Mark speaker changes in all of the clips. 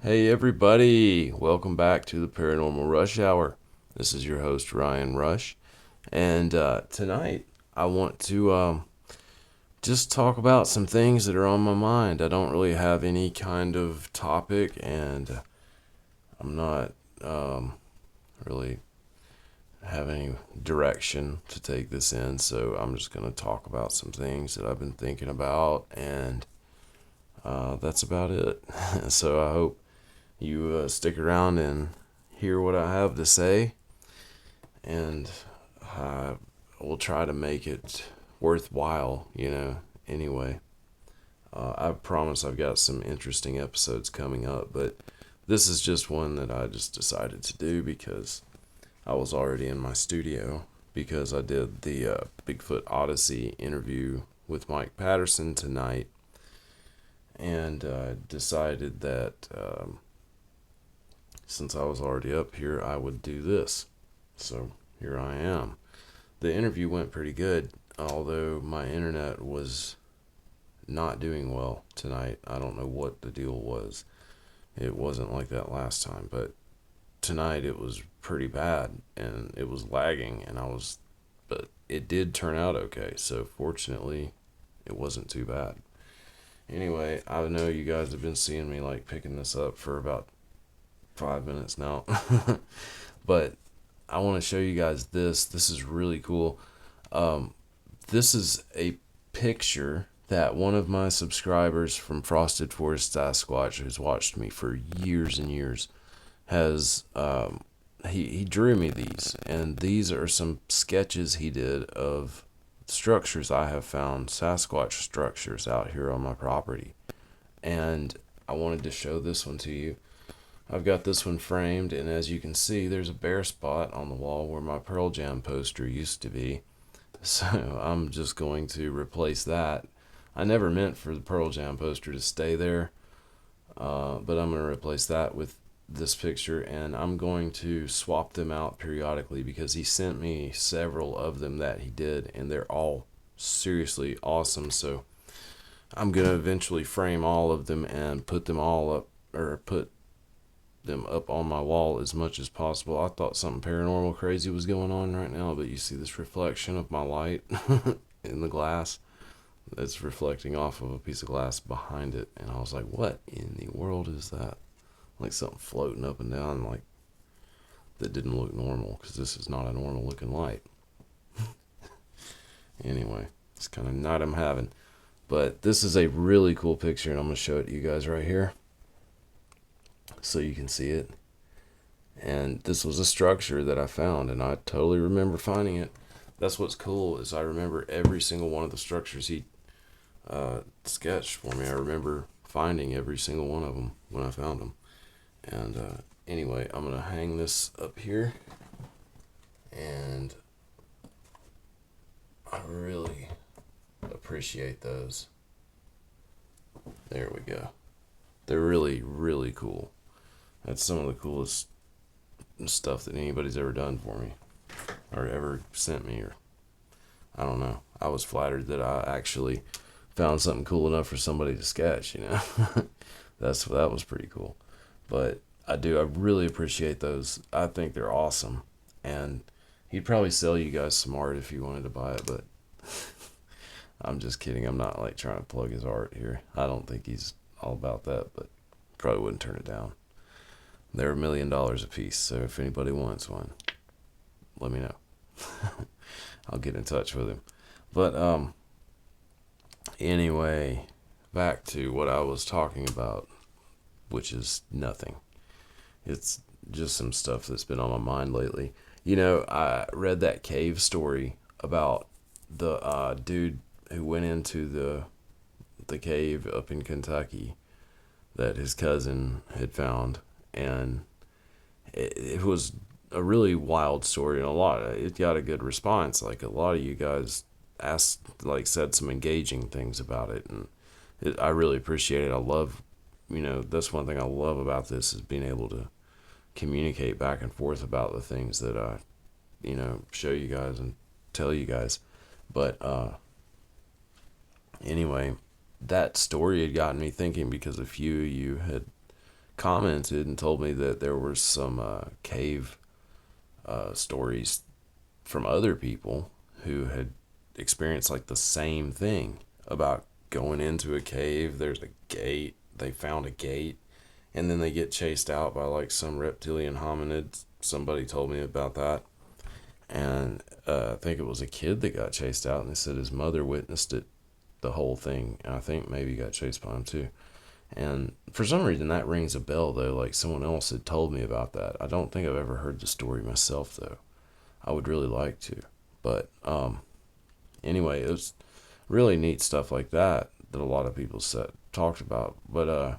Speaker 1: Hey everybody, welcome back to the Paranormal Rush Hour. This is your host Ryan Rush, and tonight I want to just talk about some things that are on my mind. I don't really have any kind of topic, and I'm not really have any direction to take this in, so I'm just going to talk about some things that I've been thinking about, and that's about it. So I hope you stick around and hear what I have to say, and I will try to make it worthwhile, anyway. I promise I've got some interesting episodes coming up, but this is just one that I just decided to do because I was already in my studio because I did the Bigfoot Odyssey interview with Mike Patterson tonight, and decided that since I was already up here, I would do this. So here I am. The interview went pretty good, although my internet was not doing well tonight. I don't know what the deal was. It wasn't like that last time, but tonight it was pretty bad and it was lagging, but it did turn out okay. So fortunately, it wasn't too bad. Anyway, I know you guys have been seeing me like picking this up for about 5 minutes now. But I want to show you guys this. This is really cool. This is a picture that one of my subscribers from Frosted Forest Sasquatch, who's watched me for years and years, has he drew me these, and these are some sketches he did of structures I have found, Sasquatch structures out here on my property, and I wanted to show this one to you. I've got this one framed, and as you can see, there's a bare spot on the wall where my Pearl Jam poster used to be. So I'm just going to replace that. I never meant for the Pearl Jam poster to stay there, but I'm going to replace that with this picture, and I'm going to swap them out periodically because he sent me several of them that he did, and they're all seriously awesome. So I'm going to eventually frame all of them and put them all up, or put them up on my wall as much as possible. I thought something paranormal crazy was going on right now, but you see this reflection of my light in the glass that's reflecting off of a piece of glass behind it, and I was like, what in the world is that? Like something floating up and down, like that didn't look normal, because this is not a normal looking light. Anyway, it's kind of night I'm having. But this is a really cool picture, and I'm going to show it to you guys right here so you can see it. And this was a structure that I found, and I totally remember finding it. That's what's cool, is I remember every single one of the structures he sketched for me. I remember finding every single one of them when I found them. And anyway, I'm going to hang this up here, and I really appreciate those. There we go. They're really, really cool. That's some of the coolest stuff that anybody's ever done for me or ever sent me, or I don't know. I was flattered that I actually found something cool enough for somebody to sketch. That was pretty cool. But I really appreciate those. I think they're awesome, and he'd probably sell you guys some art if you wanted to buy it, but I'm just kidding. I'm not like trying to plug his art here. I don't think he's all about that, but probably wouldn't turn it down. They're $1 million a piece, so if anybody wants one, let me know. I'll get in touch with him. But anyway, back to what I was talking about, which is nothing. It's just some stuff that's been on my mind lately. I read that cave story about the dude who went into the cave up in Kentucky that his cousin had found, and it was a really wild story, and it got a good response. Like, a lot of you guys said some engaging things about it, and I really appreciate it. I love, that's one thing I love about this, is being able to communicate back and forth about the things that I, show you guys and tell you guys. But anyway, that story had gotten me thinking, because a few of you had commented and told me that there were some cave stories from other people who had experienced like the same thing about going into a cave. There's a gate. They found a gate, and then they get chased out by like some reptilian hominid. Somebody told me about that, and I think it was a kid that got chased out, and they said his mother witnessed it, the whole thing, and I think maybe got chased by him too. And for some reason that rings a bell though, like someone else had told me about that. I don't think I've ever heard the story myself though. I would really like to. But anyway, it was really neat stuff like that that a lot of people talked about. But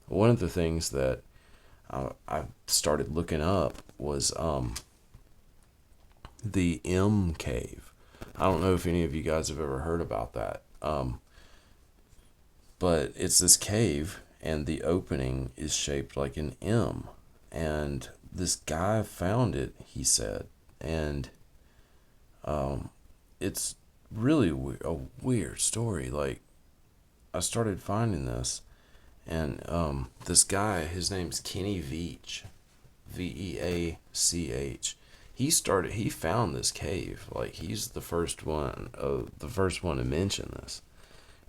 Speaker 1: one of the things that I started looking up was the M cave. I don't know if any of you guys have ever heard about that. But it's this cave, and the opening is shaped like an M. And this guy found it, he said. And it's really a weird story. Like, I started finding this, and this guy, his name's Kenny Veach, Veach. He found this cave. Like, he's the first one to mention this.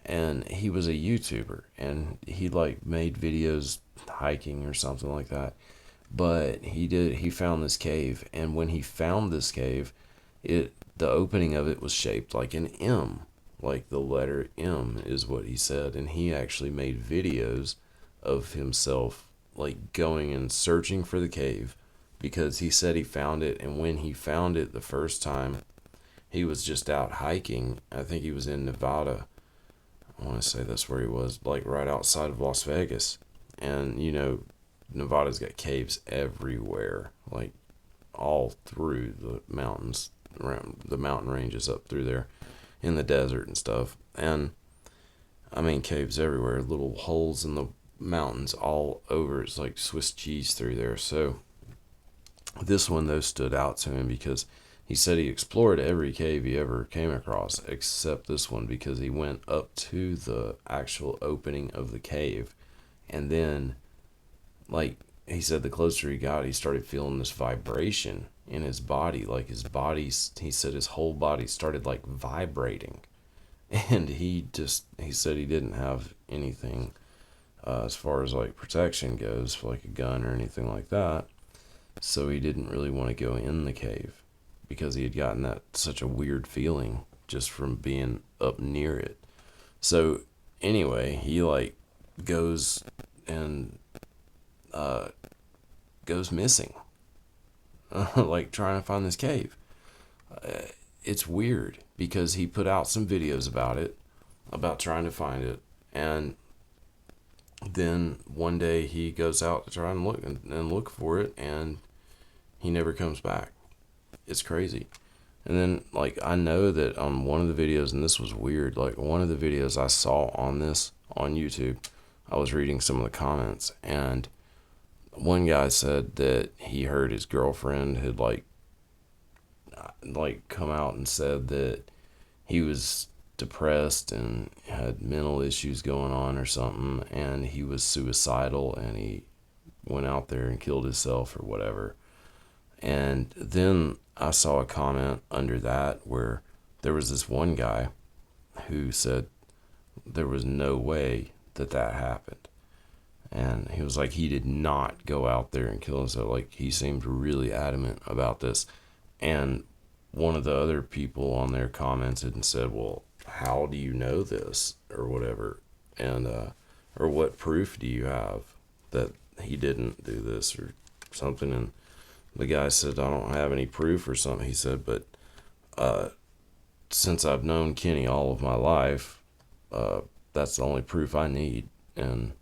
Speaker 1: And he was a YouTuber, and he like made videos hiking or something like that. But he found this cave, and when he found this cave, the opening of it was shaped like an M, like the letter M is what he said. And he actually made videos of himself like going and searching for the cave, because he said he found it. And when he found it the first time, he was just out hiking. I think he was in Nevada. I want to say that's where he was, like right outside of Las Vegas. And, Nevada's got caves everywhere, like all through the mountains, around the mountain ranges up through there in the desert and stuff. And, I mean, caves everywhere, little holes in the mountains all over. It's like Swiss cheese through there. So, this one, though, stood out to him because he said he explored every cave he ever came across except this one, because he went up to the actual opening of the cave, and then, like, he said the closer he got, he started feeling this vibration in his body. Like, he said his whole body started, like, vibrating. And he said he didn't have anything as far as, like, protection goes, like a gun or anything like that. So he didn't really want to go in the cave, because he had gotten such a weird feeling just from being up near it. So anyway, he like goes and goes missing, like trying to find this cave. It's weird because he put out some videos about trying to find it, and then one day he goes out to try and look for it, and he never comes back. It's crazy. And then, like, I know that on one of the videos, and this was weird, like, one of the videos I saw on YouTube, I was reading some of the comments, and one guy said that he heard his girlfriend had, like come out and said that he was depressed and had mental issues going on or something, and he was suicidal, and he went out there and killed himself or whatever. And then I saw a comment under that where there was this one guy who said there was no way that happened. And he was like, he did not go out there and kill himself. Like, he seemed really adamant about this. And one of the other people on there commented and said, well, how do you know this or whatever? And, or what proof do you have that he didn't do this or something? And the guy said, I don't have any proof or something. He said, but since I've known Kenny all of my life, that's the only proof I need. And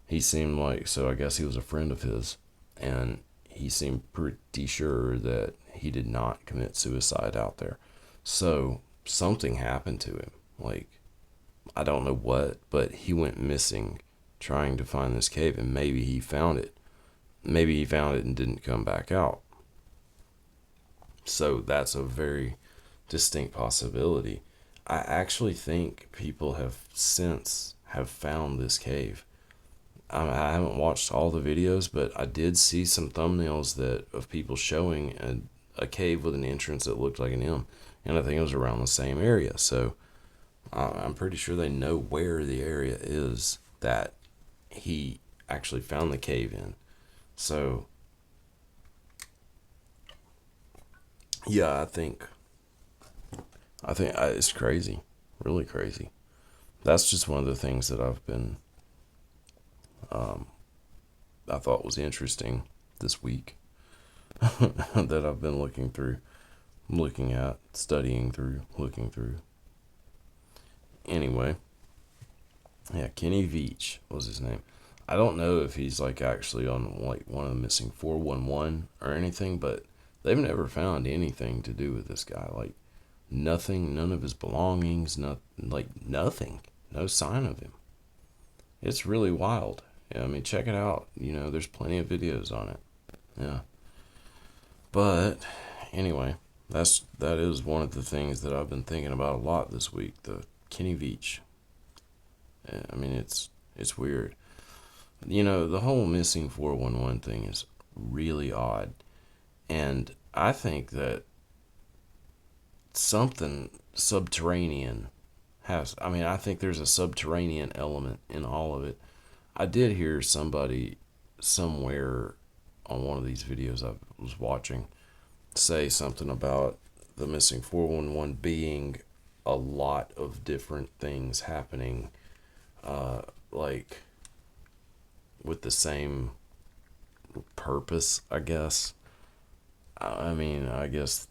Speaker 1: he seemed like, so I guess he was a friend of his, and he seemed pretty sure that he did not commit suicide out there. So something happened to him. Like, I don't know what, but he went missing trying to find this cave, and maybe he found it. Maybe he found it and didn't come back out. So that's a very distinct possibility. I actually think people have since found this cave. I haven't watched all the videos, but I did see some thumbnails of people showing a cave with an entrance that looked like an M, and I think it was around the same area. So I'm pretty sure they know where the area is that he actually found the cave in. So yeah, I think it's crazy, really crazy. That's just one of the things that I thought was interesting this week that I've been looking at, studying through, looking through. Anyway, yeah, Kenny Veach was his name. I don't know if he's like actually on like one of the missing 411 or anything, but they've never found anything to do with this guy. Like nothing, none of his belongings, nothing, no sign of him. It's really wild. Yeah, I mean, check it out. There's plenty of videos on it. Yeah. But anyway, that is one of the things that I've been thinking about a lot this week. The Kenny Veach. I mean, it's weird. The whole missing 411 thing is really odd, and I think that something subterranean has. I mean, I think there's a subterranean element in all of it. I did hear somebody somewhere on one of these videos I was watching say something about the missing 411 being a lot of different things happening, like with the same purpose, I guess. I mean, I guess,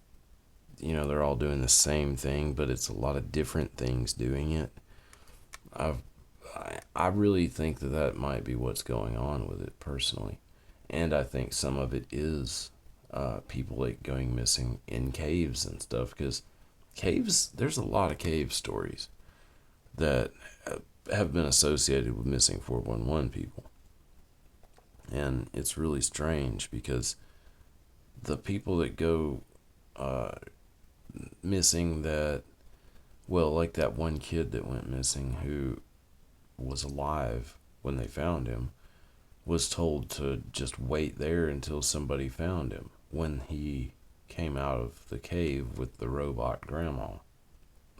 Speaker 1: they're all doing the same thing, but it's a lot of different things doing it. I really think that might be what's going on with it personally. And I think some of it is people like going missing in caves and stuff, because there's a lot of cave stories that have been associated with missing 411 people. And it's really strange because the people that go missing like that one kid that went missing who was alive when they found him, was told to just wait there until somebody found him when he came out of the cave with the robot grandma.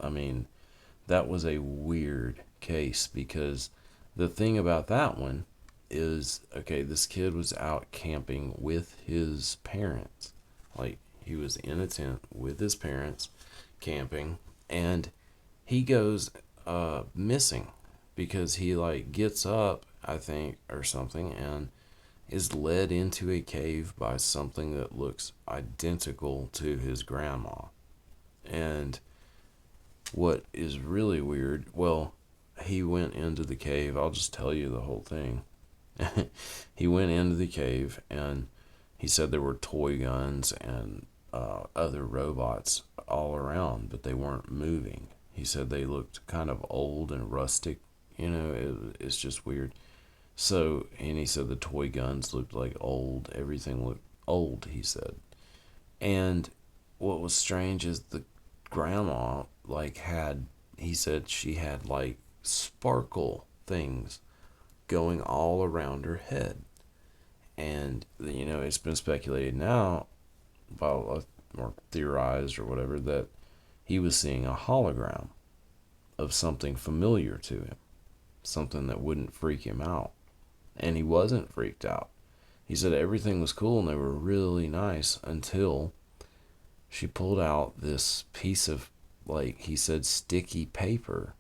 Speaker 1: I mean, that was a weird case because the thing about that one is, okay, this kid was out camping with his parents. Like, he was in a tent with his parents camping, and he goes missing because he like gets up, I think, or something, and is led into a cave by something that looks identical to his grandma. And what is really weird, well, he went into the cave. I'll just tell you the whole thing. He went into the cave, and he said there were toy guns and other robots all around, but they weren't moving. He said they looked kind of old and rustic. It's just weird. So, and he said the toy guns looked like old. Everything looked old, he said. And what was strange is the grandma, he said she had like sparkle things going all around her head. And, it's been speculated now, or theorized or whatever, that he was seeing a hologram of something familiar to him, something that wouldn't freak him out. And he wasn't freaked out. He said everything was cool and they were really nice until she pulled out this piece of, he said, sticky paper,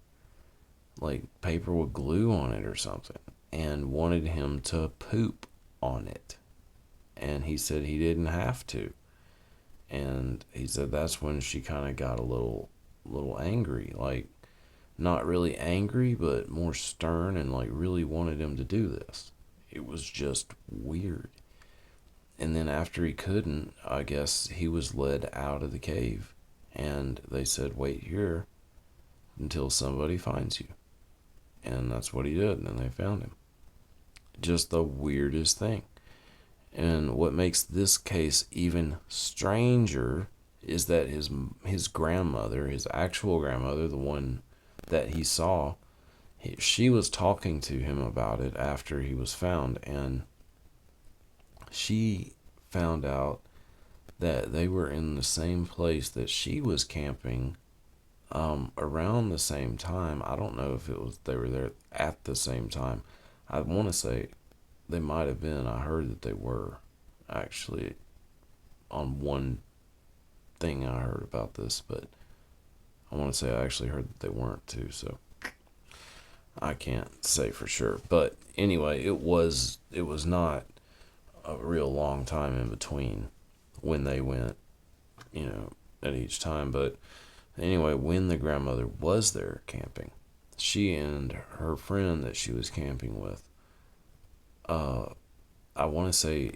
Speaker 1: like paper with glue on it or something, and wanted him to poop on it. And he said he didn't have to. And he said that's when she kind of got a little angry, like not really angry, but more stern, and like really wanted him to do this. It was just weird. And then after he couldn't, I guess he was led out of the cave, and they said, wait here until somebody finds you. And that's what he did, and then they found him. Just the weirdest thing. And what makes this case even stranger is that his grandmother, his actual grandmother, the one that he saw, she was talking to him about it after he was found, and she found out that they were in the same place that she was camping around the same time. I don't know if it was they were there at the same time. I want to say they might have been. I heard that they were actually on one thing I heard about this, but I want to say I actually heard that they weren't too, so I can't say for sure. But anyway, it was not a real long time in between when they went, at each time. But anyway, when the grandmother was there camping, she and her friend that she was camping with, I want to say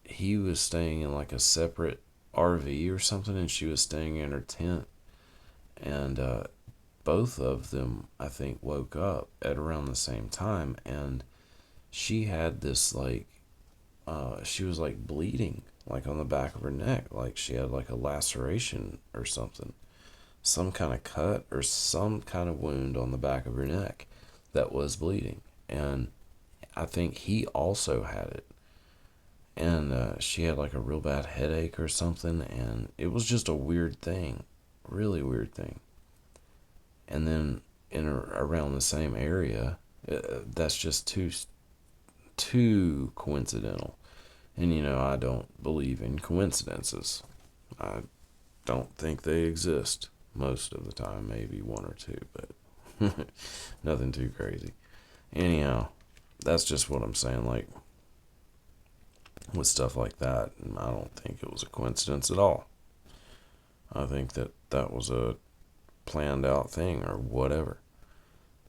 Speaker 1: he was staying in like a separate RV or something, and she was staying in her tent. And both of them, I think, woke up at around the same time, and she had this like, she was like bleeding, like on the back of her neck, like she had like a laceration or something, some kind of cut or some kind of wound on the back of her neck that was bleeding. And I think he also had it. And she had like a real bad headache or something, and it was just a weird thing, really weird thing. And then around the same area, that's just too coincidental. And I don't believe in coincidences. I don't think they exist most of the time, maybe one or two, but nothing too crazy. Anyhow, that's just what I'm saying. Like, with stuff like that, I don't think it was a coincidence at all. I think that was a planned out thing or whatever.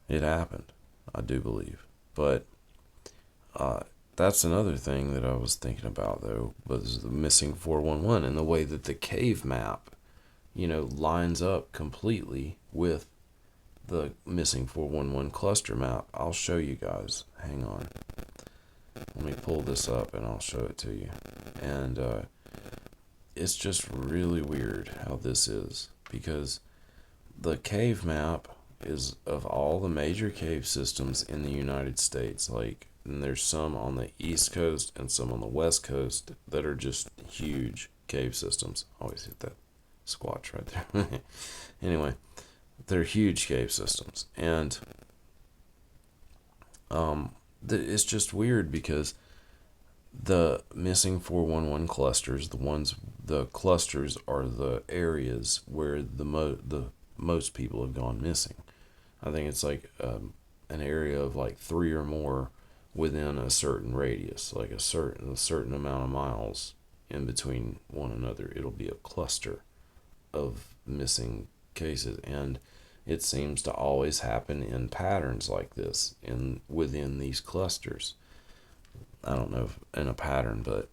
Speaker 1: It happened, I do believe. But that's another thing that I was thinking about, though, was the missing 411 and the way that the cave map, lines up completely with the missing 411 cluster map. I'll show you guys. Hang on. Let me pull this up and I'll show it to you. And it's just really weird how this is, because the cave map is of all the major cave systems in the United States. Like, and there's some on the East Coast and some on the West Coast that are just huge cave systems. Always hit that squatch right there. Anyway, they're huge cave systems. And it's just weird because the missing 411 clusters, the clusters are the areas where the most people have gone missing. I think it's like an area of like 3 or more within a certain radius, like a certain amount of miles in between one another. It'll be a cluster of missing cases, and it seems to always happen in patterns like this within these clusters. I don't know if in a pattern, but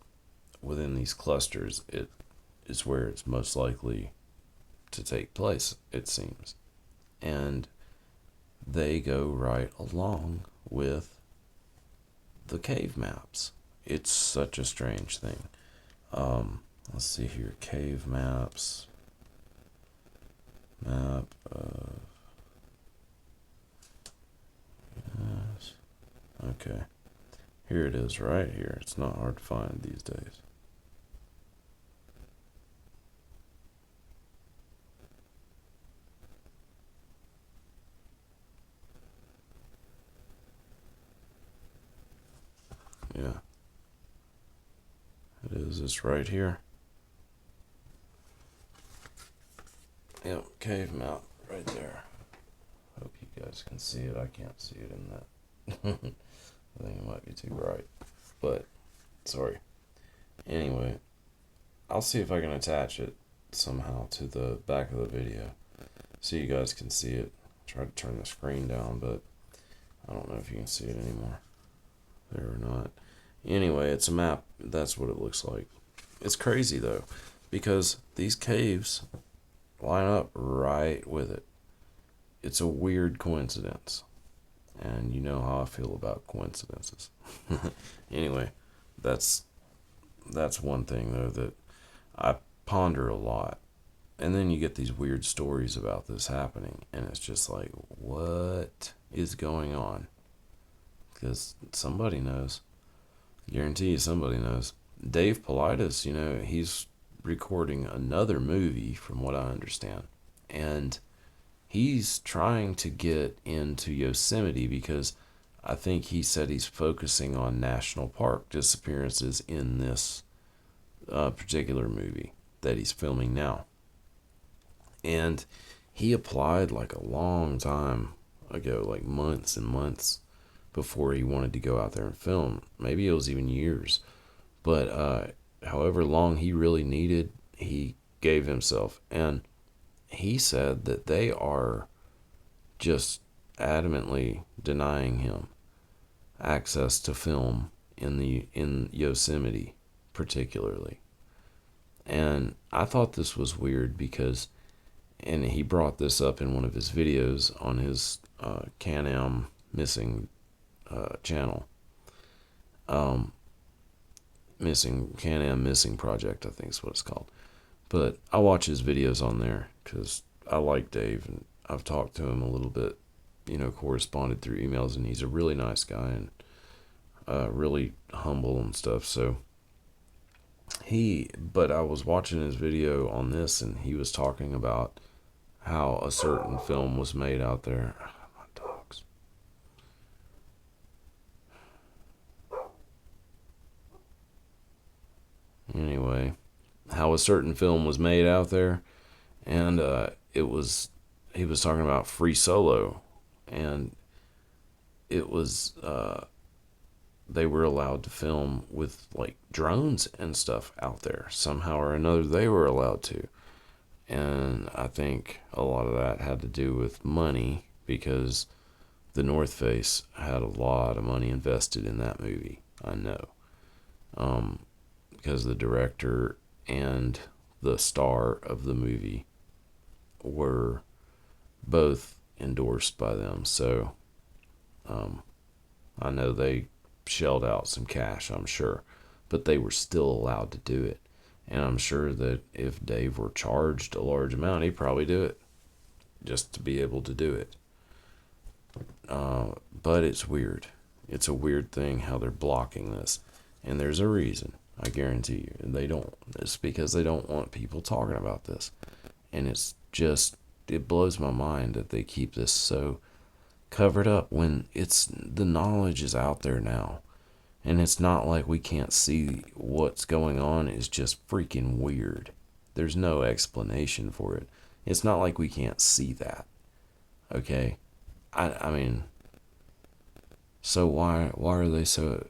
Speaker 1: within these clusters, it is where it's most likely to take place, it seems. And they go right along with the cave maps. It's such a strange thing. Let's see here. Cave maps. Map of... Yes. Okay. Here it is right here. It's not hard to find these days. Yeah. It is. It's right here. Yep, cave map right there. Hope you guys can see it. I can't see it in that. I think it might be too bright. But, sorry. Anyway, I'll see if I can attach it somehow to the back of the video so you guys can see it. Try to turn the screen down, but I don't know if you can see it anymore. There or not. Anyway, it's a map. That's what it looks like. It's crazy, though, because these caves line up right with it. It's a weird coincidence. And you know how I feel about coincidences. Anyway, that's one thing, though, that I ponder a lot And then you get these weird stories about this happening, and it's just like, what is going on? Because somebody knows. Guarantee you somebody knows. Dave Paulides, he's recording another movie, from what I understand. And he's trying to get into Yosemite because I think he said he's focusing on national park disappearances in this particular movie that he's filming now. And he applied like a long time ago, like months and months before he wanted to go out there and film. Maybe it was even years. But however long he really needed, he gave himself. And he said that they are just adamantly denying him access to film in Yosemite particularly. And I thought this was weird because, and he brought this up in one of his videos on his Can-Am Missing channel. Can-Am Missing Project, I think is what it's called. But I watch his videos on there because I like Dave, and I've talked to him a little bit, corresponded through emails, and he's a really nice guy and really humble and stuff. So but I was watching his video on this, and he was talking about how a certain film was made out there. My dogs. Anyway, how a certain film was made out there, and he was talking about Free Solo, and it was they were allowed to film with like drones and stuff out there. Somehow or another they were allowed to. And I think a lot of that had to do with money, because the North Face had a lot of money invested in that movie. I know. Because the director and the star of the movie were both endorsed by them. So I know they shelled out some cash, I'm sure, but they were still allowed to do it. And I'm sure that if Dave were charged a large amount, he'd probably do it just to be able to do it. But it's weird. It's a weird thing how they're blocking this. And there's a reason, I guarantee you. It's because they don't want people talking about this. And it blows my mind that they keep this so covered up when the knowledge is out there now. And it's not like we can't see what's going on. It's just freaking weird. There's no explanation for it. It's not like we can't see that. Okay? I mean, so why are they so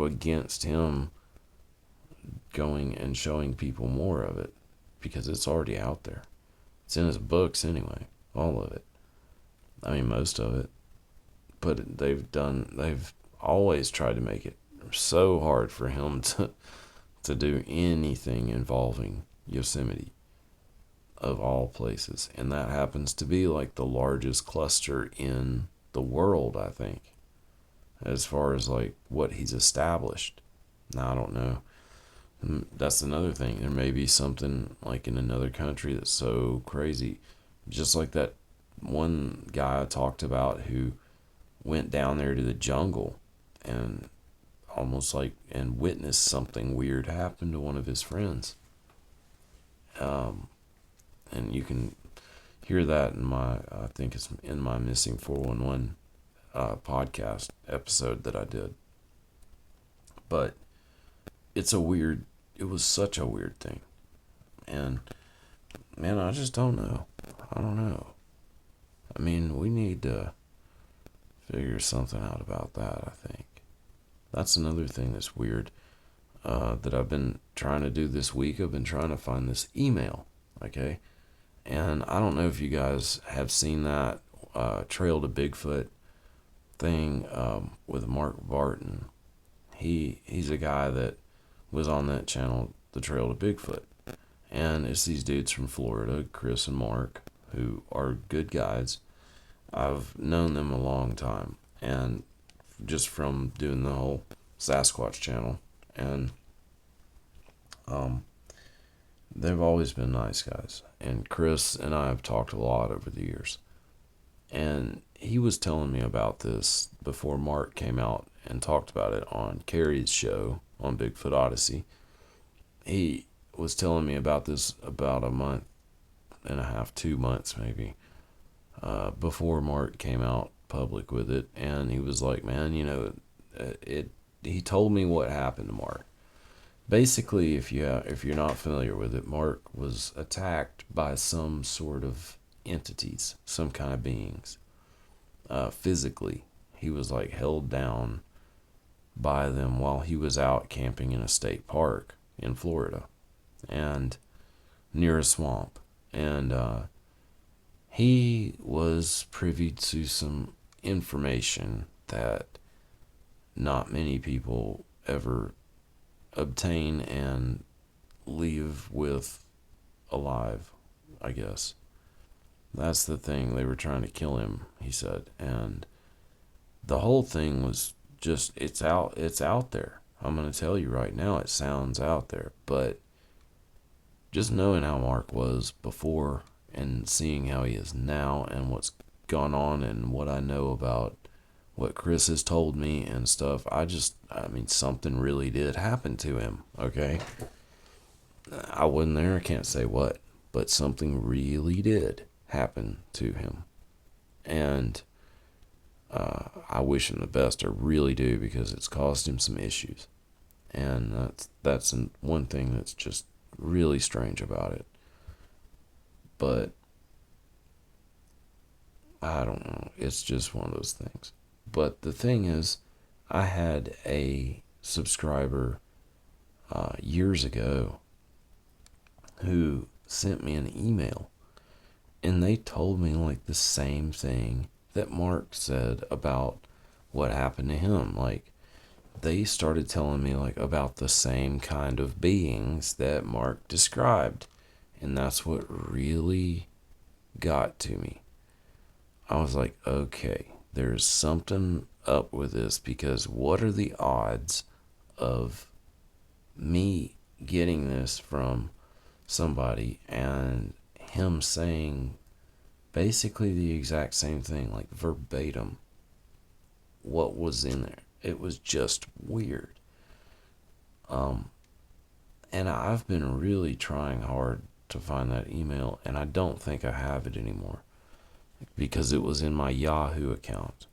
Speaker 1: against him going and showing people more of it? Because it's already out there. It's in his books anyway. All of it. I mean, most of it. But they've always tried to make it so hard for him to do anything involving Yosemite, of all places. And that happens to be like the largest cluster in the world, I think, as far as like what he's established. Now, I don't know. That's another thing. There may be something like in another country that's so crazy. Just like that one guy I talked about who went down there to the jungle and and witnessed something weird happen to one of his friends. And you can hear that I think it's in my Missing 411 podcast episode that I did. But it was such a weird thing. And man, I just don't know. I don't know. I mean, we need to figure something out about that, I think. That's another thing that's weird that I've been trying to do this week. I've been trying to find this email, okay? And I don't know if you guys have seen that Trail to Bigfoot thing with Mark Barton. He's a guy that was on that channel, The Trail to Bigfoot. And it's these dudes from Florida, Chris and Mark, who are good guys. I've known them a long time, and just from doing the whole Sasquatch channel. And they've always been nice guys. And Chris and I have talked a lot over the years. And he was telling me about this before Mark came out and talked about it on Carrie's show on Bigfoot Odyssey. He was telling me about this about a month and a half, 2 months maybe, before Mark came out public with it. And he was like, man, he told me what happened to Mark. Basically, if you're not familiar with it, Mark was attacked by some sort of entities, some kind of beings. Physically, he was like held down by them while he was out camping in a state park in Florida, and near a swamp. And he was privy to some information that not many people ever obtain and leave with alive, I guess. That's the thing. They were trying to kill him, he said. And the whole thing was just, it's out there. I'm going to tell you right now, it sounds out there. But just knowing how Mark was before and seeing how he is now and what's gone on and what I know about what Chris has told me and stuff, something really did happen to him, okay? I wasn't there, I can't say what, but something really did happen to him. And I wish him the best, I really do, because it's caused him some issues. And that's one thing that's just really strange about it. But I don't know, it's just one of those things. But the thing is, I had a subscriber years ago who sent me an email, and they told me like the same thing that Mark said about what happened to him. Like, they started telling me like about the same kind of beings that Mark described, and that's what really got to me. I was like, okay, there's something up with this, because what are the odds of me getting this from somebody and him saying basically the exact same thing, like verbatim what was in there? It was just weird. And I've been really trying hard to find that email, and I don't think I have it anymore, because it was in my Yahoo account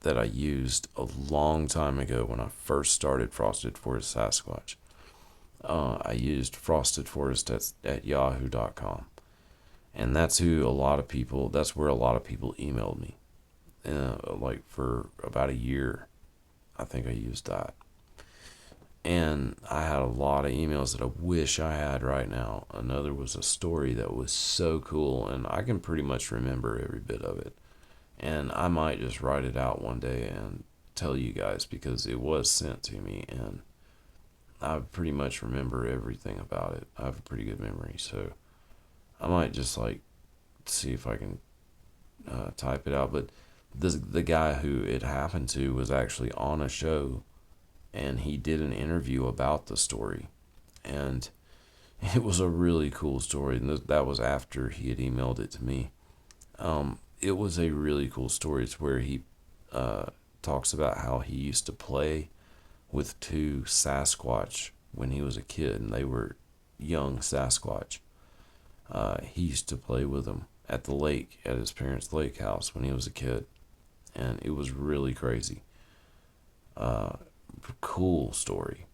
Speaker 1: that I used a long time ago when I first started Frosted Forest Sasquatch. I used Frosted Forest at yahoo.com. And that's where a lot of people emailed me. Like for about a year, I think I used that. And I had a lot of emails that I wish I had right now. Another was a story that was so cool, and I can pretty much remember every bit of it. And I might just write it out one day and tell you guys, because it was sent to me and I pretty much remember everything about it. I have a pretty good memory, so I might just like see if I can type it out. But the guy who it happened to was actually on a show, and he did an interview about the story, and it was a really cool story. And that was after he had emailed it to me. It was a really cool story. It's where he talks about how he used to play with two Sasquatch when he was a kid, and they were young Sasquatch. He used to play with them at the lake, at his parents' lake house when he was a kid, and it was really crazy. Cool story.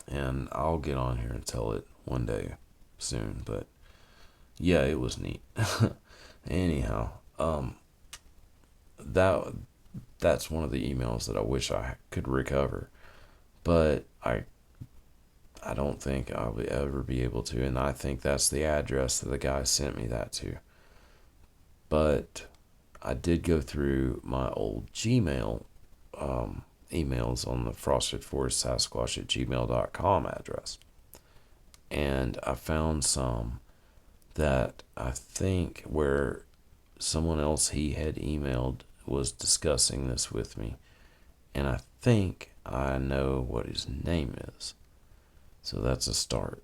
Speaker 1: And I'll get on here and tell it one day soon, but yeah, it was neat. Anyhow, that's one of the emails that I wish I could recover, but I don't think I'll ever be able to, and I think that's the address that the guy sent me that to. But I did go through my old Gmail emails on the Frosted Forest Sasquatch at gmail.com address, and I found some that I think where someone else he had emailed was discussing this with me, and I think I know what his name is. So that's a start.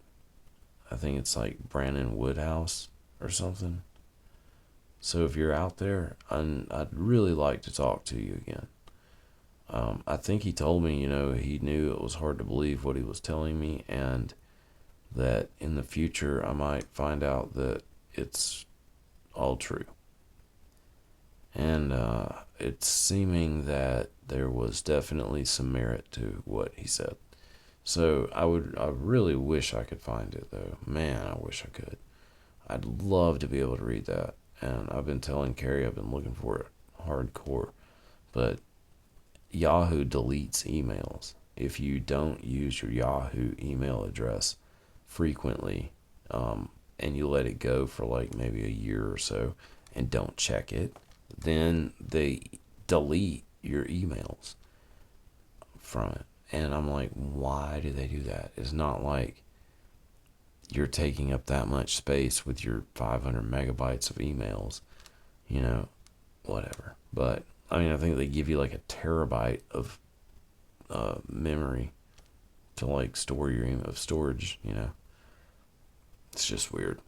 Speaker 1: I think it's like Brandon Woodhouse or something. So if you're out there, I'd really like to talk to you again. I think he told me, he knew it was hard to believe what he was telling me, and that in the future I might find out that it's all true. And it's seeming that there was definitely some merit to what he said. So I really wish I could find it, though. Man, I wish I could. I'd love to be able to read that. And I've been telling Carrie I've been looking for it hardcore. But Yahoo deletes emails. If you don't use your Yahoo email address frequently, and you let it go for like maybe a year or so and don't check it, then they delete your emails from it. And I'm like, why do they do that? It's not like you're taking up that much space with your 500 megabytes of emails, whatever. But I think they give you like a terabyte of memory to like store your email of storage. It's just weird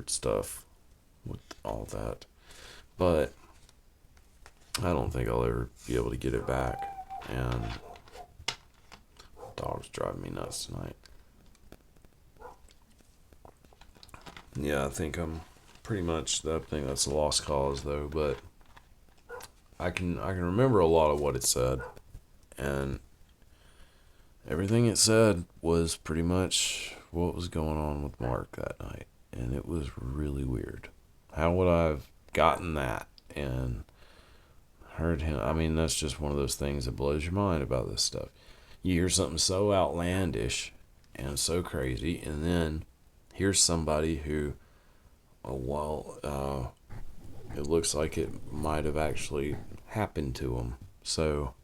Speaker 1: stuff with all that. But I don't think I'll ever be able to get it back. And dog's driving me nuts tonight. Yeah, I think I'm pretty much. I think that's a lost cause, though. But I can remember a lot of what it said, and everything it said was pretty much what was going on with Mark that night, and it was really weird. How would I have gotten that and heard him? That's just one of those things that blows your mind about this stuff. You hear something so outlandish and so crazy, and then here's somebody who, it looks like it might have actually happened to him. So,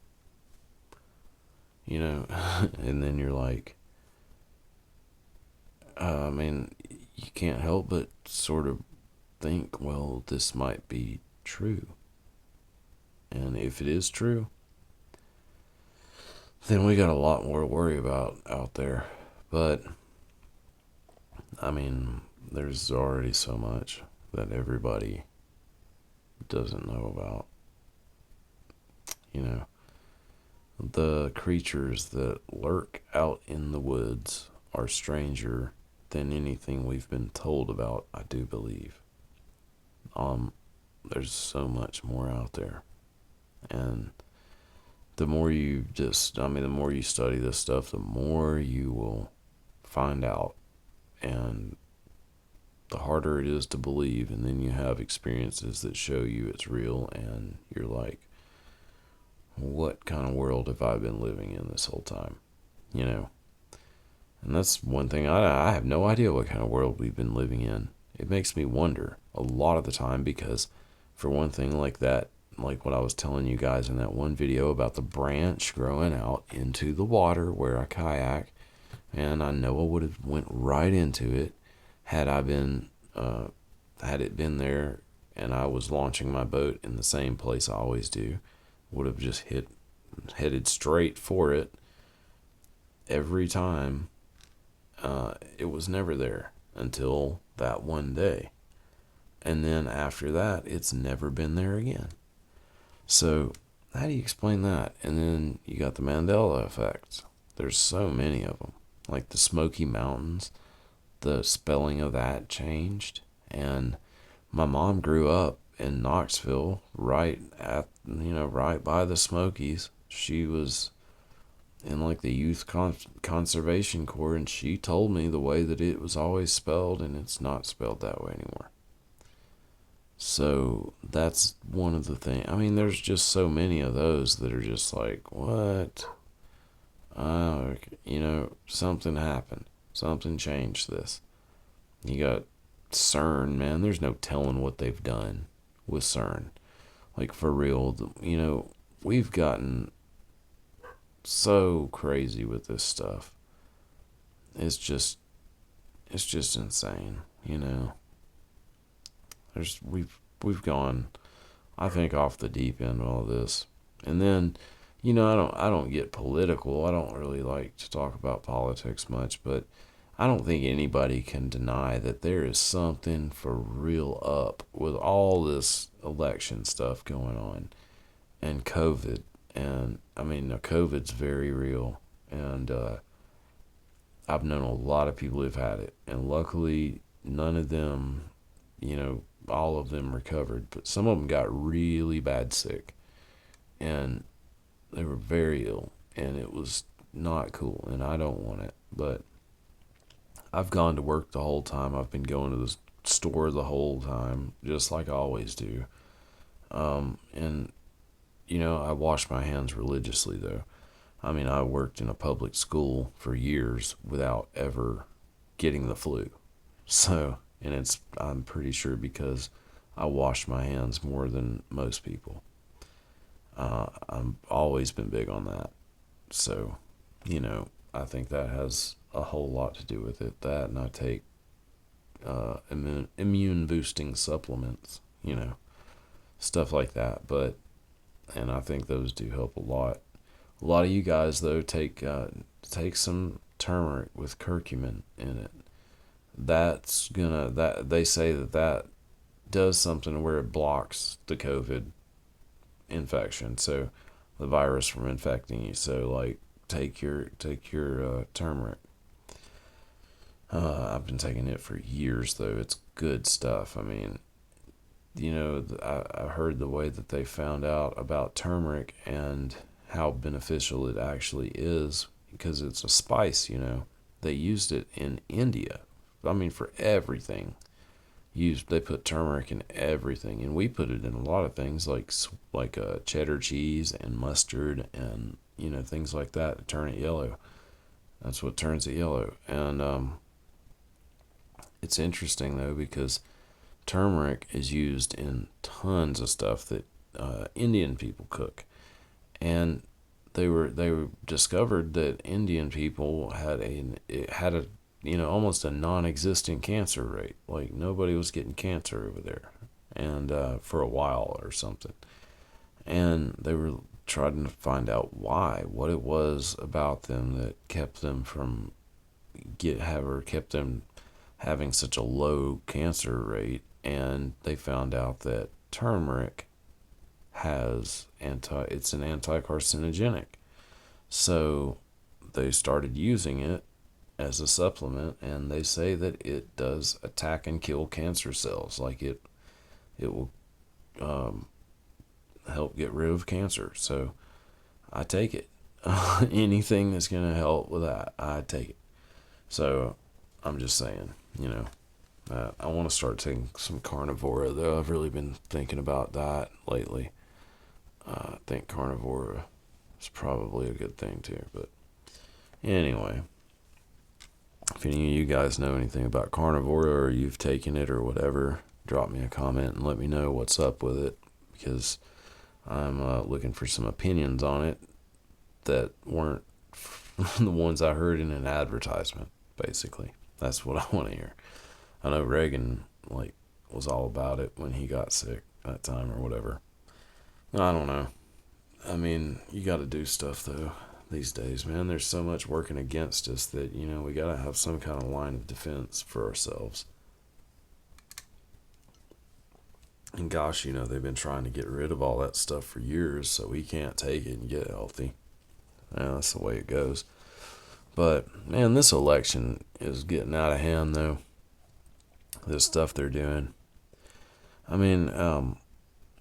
Speaker 1: and then you're like, you can't help but sort of think, well, this might be true. And if it is true, then we got a lot more to worry about out there. But, there's already so much that everybody doesn't know about. The creatures that lurk out in the woods are stranger than anything we've been told about, I do believe. There's so much more out there. And the more you the more you study this stuff, the more you will find out. And the harder it is to believe, and then you have experiences that show you it's real, and you're like, what kind of world have I been living in this whole time? And that's one thing, I have no idea what kind of world we've been living in. It makes me wonder a lot of the time, because for one thing, like what I was telling you guys in that one video about the branch growing out into the water where I kayak, and I know I would have went right into it had it been there and I was launching my boat in the same place I always do. Would have just headed straight for it every time. It was never there until that one day. And then after that, it's never been there again. So how do you explain that? And then you got the Mandela effect. There's so many of them. Like the Smoky Mountains, the spelling of that changed. And my mom grew up in Knoxville, right by the Smokies. She was in like the Youth Conservation Corps, and she told me the way that it was always spelled, and it's not spelled that way anymore. So that's one of the things. There's just so many of those that are just like, what? Something happened. Something changed this. You got CERN, man. There's no telling what they've done with CERN. Like, for real, we've gotten so crazy with this stuff. It's just insane, We've gone, I think, off the deep end of all this. And then, I don't get political. I don't really like to talk about politics much, but I don't think anybody can deny that there is something for real up with all this election stuff going on and COVID. And I mean, COVID's very real. And I've known a lot of people who've had it. And luckily, none of them, all of them recovered. But some of them got really bad sick. And they were very ill. And it was not cool. And I don't want it. But I've gone to work the whole time. I've been going to the store the whole time, just like I always do. And I wash my hands religiously, though. I mean, I worked in a public school for years without ever getting the flu. So, and I'm pretty sure because I wash my hands more than most people. I've always been big on that. So, I think that has a whole lot to do with it. That, and I take immune boosting supplements, stuff like that. And I think those do help a lot. A lot of you guys, though, take some turmeric with curcumin in it. That they say that does something where it blocks the COVID infection, so the virus from infecting you. So like, take your turmeric. I've been taking it for years, though. It's good stuff. I mean, I heard the way that they found out about turmeric and how beneficial it actually is, because it's a spice. They used it in India. I mean, for everything. They put turmeric in everything, and we put it in a lot of things like cheddar cheese and mustard and things like that to turn it yellow. That's what turns it yellow. And it's interesting, though, because turmeric is used in tons of stuff that Indian people cook, and they discovered that Indian people had a almost a non-existent cancer rate. Like, nobody was getting cancer over there, and for a while or something. And they were trying to find out what it was about them that kept them from kept them having such a low cancer rate. And they found out that turmeric it's an anti-carcinogenic. So they started using it as a supplement, and they say that it does attack and kill cancer cells. Like, it will help get rid of cancer. So I take it. Anything that's going to help with that, I take it. So I'm just saying, I want to start taking some carnivora, though. I've really been thinking about that lately. I think carnivora is probably a good thing too. But anyway, if any of you guys know anything about carnivora, or you've taken it or whatever, drop me a comment and let me know what's up with it, because I'm looking for some opinions on it that weren't the ones I heard in an advertisement. Basically, that's what I want to hear. I know Reagan was all about it when he got sick that time or whatever. I don't know. I mean, you got to do stuff, though, these days, man. There's so much working against us that we got to have some kind of line of defense for ourselves. And gosh, they've been trying to get rid of all that stuff for years, so we can't take it and get healthy. Yeah, that's the way it goes. But man, this election is getting out of hand, though. This stuff they're doing. I mean,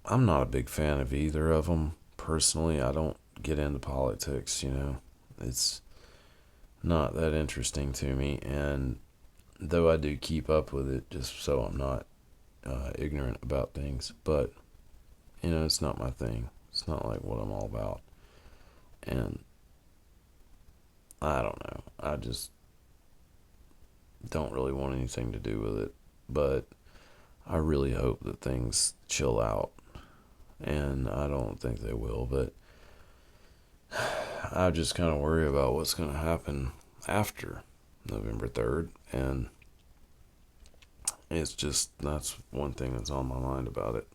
Speaker 1: I'm not a big fan of either of them. Personally, I don't get into politics, It's not that interesting to me. And though I do keep up with it just so I'm not ignorant about things. But, it's not my thing. It's not like what I'm all about. And I don't know. I just don't really want anything to do with it. But I really hope that things chill out. And I don't think they will, but I just kind of worry about what's going to happen after November 3rd. And that's one thing that's on my mind about it.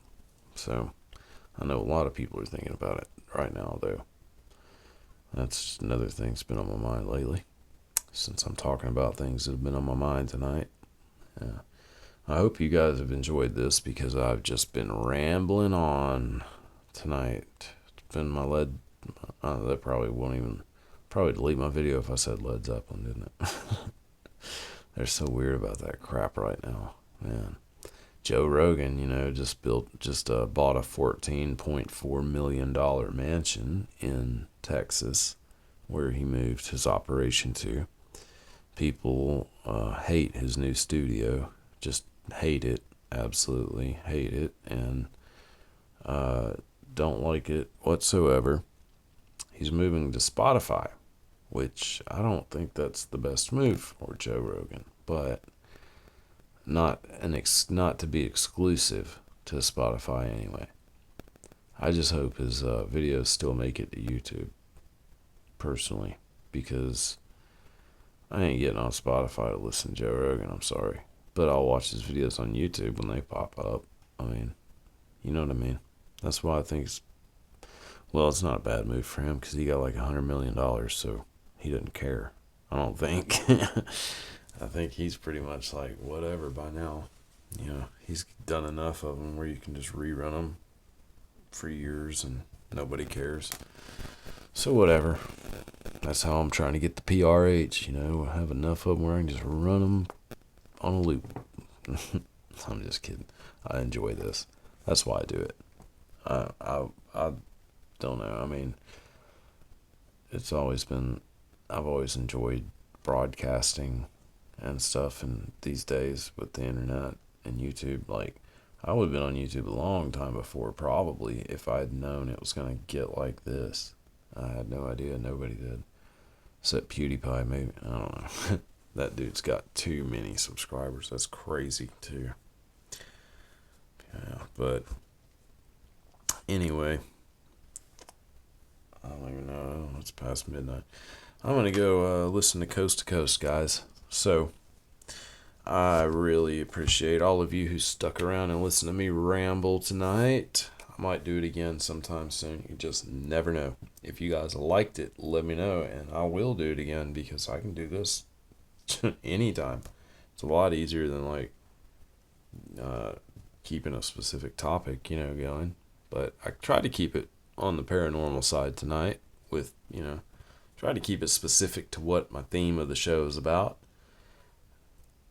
Speaker 1: So I know a lot of people are thinking about it right now, though. That's another thing that's been on my mind lately. since I'm talking about things that have been on my mind tonight. Yeah. I hope you guys have enjoyed this because I've just been rambling on tonight. It's been my lead. That probably won't even. Probably delete my video if I said Led Zeppelin, didn't it? They're so weird about that crap right now, man. Joe Rogan, just bought a $14.4 million mansion in Texas where he moved his operation to. People hate his new studio, just hate it, absolutely hate it, and don't like it whatsoever. He's moving to Spotify, which I don't think that's the best move for Joe Rogan, but not to be exclusive to Spotify anyway. I just hope his videos still make it to YouTube, personally, because I ain't getting on Spotify to listen to Joe Rogan, I'm sorry. But I'll watch his videos on YouTube when they pop up. I mean, you know what I mean? That's why I think it's not a bad move for him because he got like $100 million, so he doesn't care. I don't think. I think he's pretty much like, whatever by now. He's done enough of them where you can just rerun them for years and nobody cares. So whatever. That's how I'm trying to get the PRH, I have enough of them where I can just run them on a loop. I'm just kidding. I enjoy this. That's why I do it. I don't know. I mean, I've always enjoyed broadcasting and stuff, and these days with the internet and YouTube, like, I would have been on YouTube a long time before, probably, if I had known it was going to get like this. I had no idea. Nobody did. Except PewDiePie, maybe. I don't know. That dude's got too many subscribers. That's crazy, too. Yeah, but anyway, I don't even know. It's past midnight. I'm going to go listen to Coast to Coast, guys. So, I really appreciate all of you who stuck around and listened to me ramble tonight. I might do it again sometime soon. You just never know. If you guys liked it, let me know, and I will do it again because I can do this anytime. It's a lot easier than keeping a specific topic, going. But I tried to keep it on the paranormal side tonight with, try to keep it specific to what my theme of the show is about.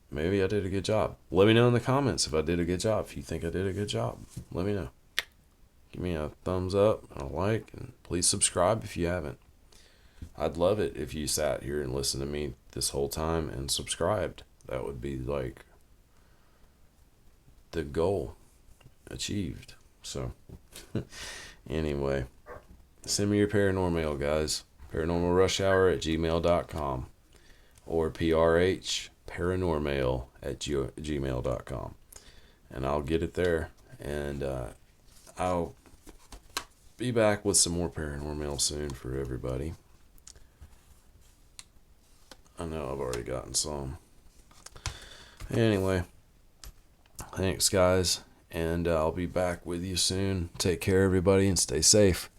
Speaker 1: Maybe I did a good job. Let me know in the comments if I did a good job. If you think I did a good job, let me know. Give me a thumbs up and a like, and please subscribe if you haven't. I'd love it if you sat here and listened to me this whole time and subscribed. That would be like the goal achieved. So, anyway, send me your paranormal, guys. Paranormalrushhour@gmail.com or prhparanormal@gmail.com, and I'll get it there, and I'll be back with some more paranormal soon for everybody. I know I've already gotten some. Anyway, thanks, guys, and I'll be back with you soon. Take care, everybody, and stay safe.